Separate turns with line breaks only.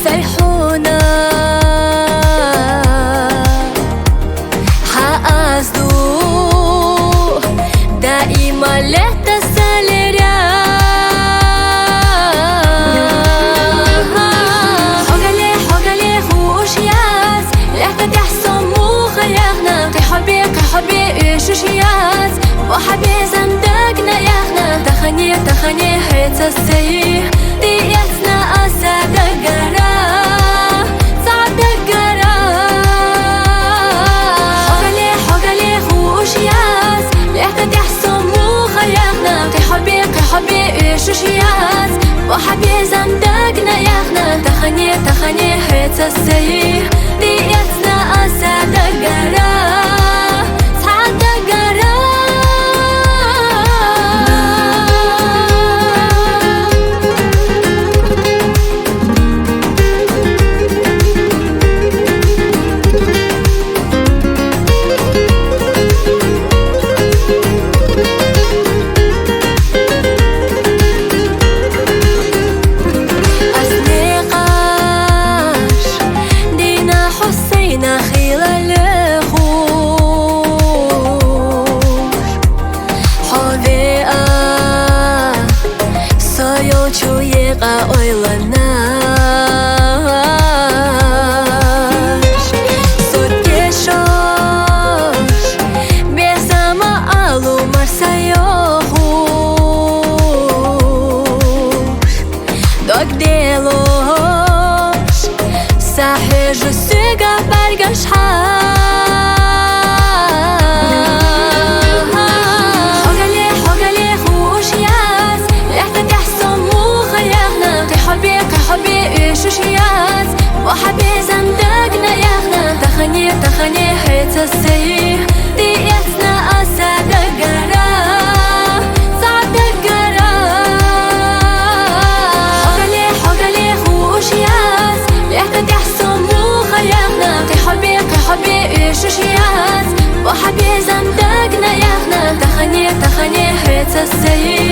سيحونا حأزدو دائما لتسالريا حقلي خوش ياس لتتحسن مو خياغنا كحبي إيشوش ياس وحبي زندقنا ياغنا تخني حيت السيح ديتنا أساد القرا صعد القرا حقلي خوش ياس لحتى تحسن مو خياغنا كحبي إيشوش ياس وحبي زندقنا ياغنا تخني حيت السيح ديتنا أساد القرا صعد القرا je suis gafar حقلي خوش ياس لحتى تحسن مو خياغنا كحبي إيشوش ياس وحبي زندقنا ياغنا تخني حيت السيح ديتنا أساد القرا صعد القرا حقلي خوش ياس لحتى تحسن مو خياغنا كحبي إيشوش ياس وحبي زندقنا ياغنا تخني حيت السيح